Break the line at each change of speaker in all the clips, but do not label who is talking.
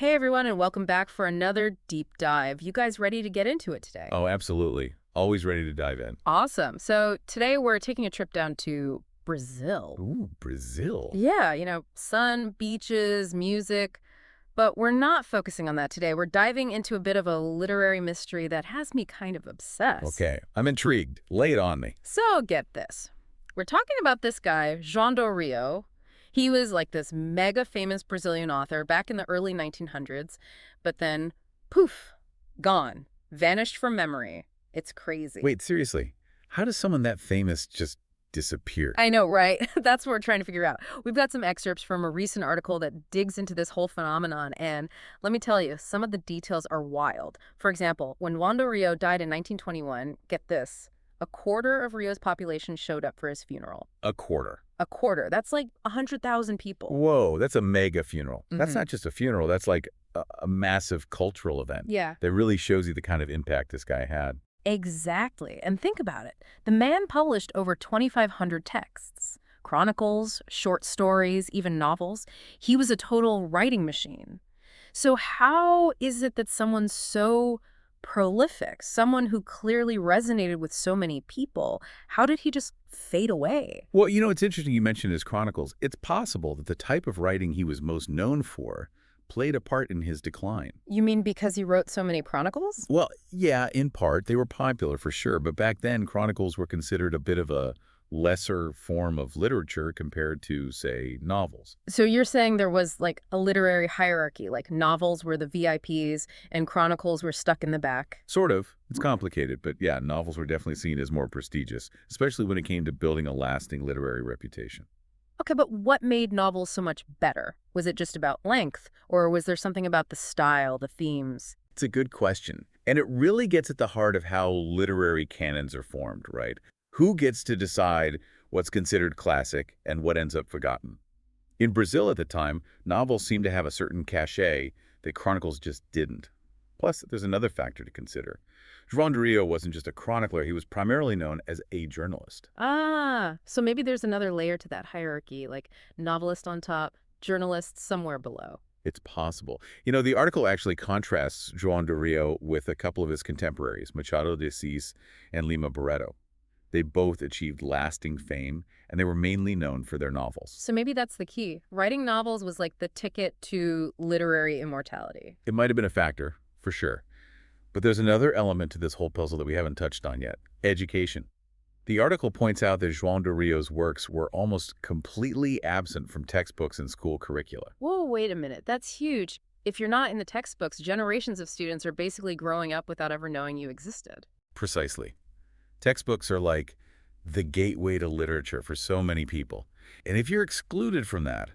Hey everyone, and welcome back for another deep dive. You guys ready to get into it today?
Oh, absolutely. Always ready to dive in.
Awesome. So today we're taking a trip down to Brazil.
Ooh, Brazil.
Yeah, sun, beaches, music, but we're not focusing on that today. We're diving into a bit of a literary mystery that has me kind of obsessed.
Okay, I'm intrigued. Lay it on me.
So get this. We're talking about this guy, João do Rio. He was like this mega famous Brazilian author back in the early 1900s, but then, poof, gone, vanished from memory. It's crazy.
Wait, seriously. How does someone that famous just disappear?
I know, right? That's what we're trying to figure out. We've got some excerpts from a recent article that digs into this whole phenomenon, and let me tell you, some of the details are wild. For example, when João do Rio died in 1921, get this, a quarter of Rio's population showed up for his funeral.
A quarter.
A quarter. That's like 100,000 people.
Whoa, that's a mega funeral. That's
Mhm.
not just a funeral. That's like a massive cultural event.
Yeah.
That really shows you the kind of impact this guy had.
Exactly. And think about it. The man published over 2,500 texts, chronicles, short stories, even novels. He was a total writing machine. So how is it that someone so prolific, someone who clearly resonated with so many people, how did he just fade away?
Well, it's interesting you mentioned his chronicles. It's possible that the type of writing he was most known for played a part in his decline.
You mean because he wrote so many chronicles?
Well, yeah, in part. They were popular for sure, but back then, chronicles were considered a bit of a lesser form of literature compared to, say, novels.
So you're saying there was like a literary hierarchy, like novels were the VIPs and chronicles were stuck in the back.
Sort of. It's complicated, but yeah, novels were definitely seen as more prestigious, especially when it came to building a lasting literary reputation.
Okay, but what made novels so much better? Was it just about length, or was there something about the style, the themes?
It's a good question, and it really gets at the heart of how literary canons are formed, right? Who gets to decide what's considered classic and what ends up forgotten? In Brazil at the time, novels seemed to have a certain cachet that chronicles just didn't. Plus, there's another factor to consider. João de Rio wasn't just a chronicler, he was primarily known as a journalist.
Ah, so maybe there's another layer to that hierarchy, like novelist on top, journalist somewhere below.
It's possible. The article actually contrasts João de Rio with a couple of his contemporaries, Machado de Assis and Lima Barreto. They both achieved lasting fame, and they were mainly known for their novels.
So maybe that's the key. Writing novels was like the ticket to literary immortality.
It might have been a factor, for sure. But there's another element to this whole puzzle that we haven't touched on yet: education. The article points out that João de Rio's works were almost completely absent from textbooks and school curricula.
Whoa, wait a minute. That's huge. If you're not in the textbooks, generations of students are basically growing up without ever knowing you existed.
Precisely. Textbooks are like the gateway to literature for so many people. And if you're excluded from that,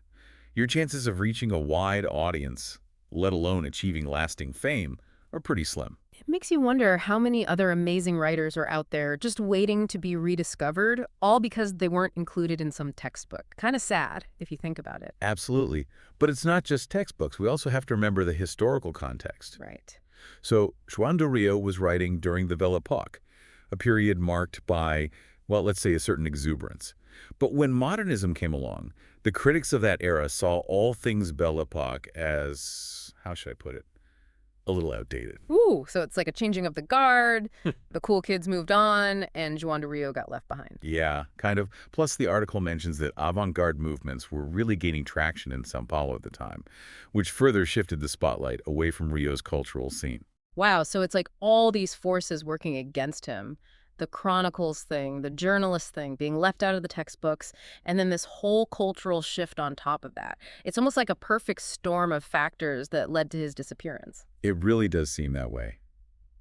your chances of reaching a wide audience, let alone achieving lasting fame, are pretty slim.
It makes you wonder how many other amazing writers are out there just waiting to be rediscovered, all because they weren't included in some textbook. Kind of sad, if you think about it.
Absolutely. But it's not just textbooks. We also have to remember the historical context.
Right.
So João de Rio was writing during the Belle Époque, a period marked by, well, let's say a certain exuberance. But when modernism came along, the critics of that era saw all things Belle Époque as, how should I put it, a little outdated.
Ooh, so it's like a changing of the guard, the cool kids moved on, and João de Rio got left behind.
Yeah, kind of. Plus, the article mentions that avant-garde movements were really gaining traction in São Paulo at the time, which further shifted the spotlight away from Rio's cultural scene.
Wow, so it's like all these forces working against him. The chronicles thing, the journalist thing, being left out of the textbooks, and then this whole cultural shift on top of that. It's almost like a perfect storm of factors that led to his disappearance.
It really does seem that way.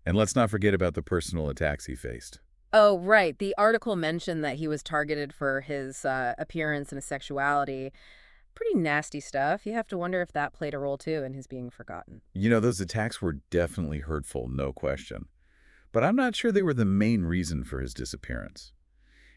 And let's not forget about the personal attacks he faced.
Oh, right. The article mentioned that he was targeted for his appearance and his sexuality. Pretty nasty stuff. You have to wonder if that played a role, too, in his being forgotten.
Those attacks were definitely hurtful, no question. But I'm not sure they were the main reason for his disappearance.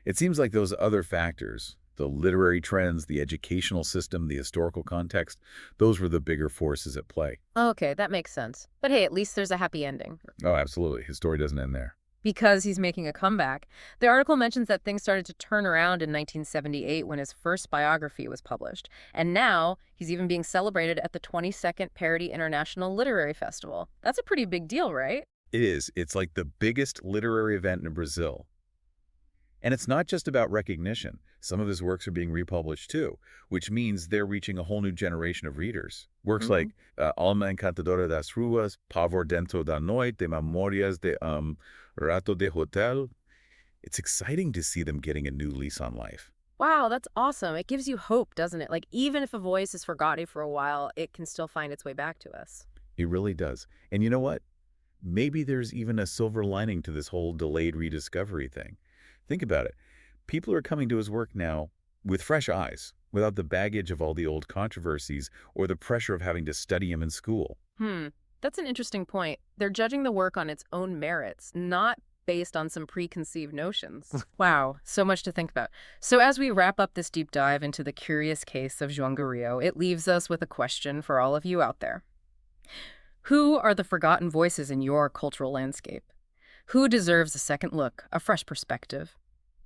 It seems like those other factors, the literary trends, the educational system, the historical context, those were the bigger forces at play.
Okay, that makes sense. But hey, at least there's a happy ending.
Oh, absolutely. His story doesn't end there.
because he's making a comeback. The article mentions that things started to turn around in 1978 when his first biography was published. And now he's even being celebrated at the 22nd Parody International Literary Festival. That's a pretty big deal, right?
It is. It's like the biggest literary event in Brazil. And it's not just about recognition. Some of his works are being republished too, which means they're reaching a whole new generation of readers. Works like Alma Encantadora das Ruas, Pavor Dentro da Noite, Memórias de Rato de Hotel. It's exciting to see them getting a new lease on life.
Wow, that's awesome. It gives you hope, doesn't it? Like, even if a voice is forgotten for a while, it can still find its way back to us.
It really does. And you know what? Maybe there's even a silver lining to this whole delayed rediscovery thing. Think about it. People are coming to his work now with fresh eyes, without the baggage of all the old controversies or the pressure of having to study him in school.
That's an interesting point. They're judging the work on its own merits, not based on some preconceived notions. Wow, so much to think about. So as we wrap up this deep dive into the curious case of João Rio, it leaves us with a question for all of you out there. Who are the forgotten voices in your cultural landscape? Who deserves a second look, a fresh perspective?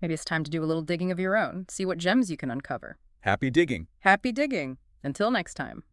Maybe it's time to do a little digging of your own, see what gems you can uncover.
Happy digging!
Happy digging! Until next time.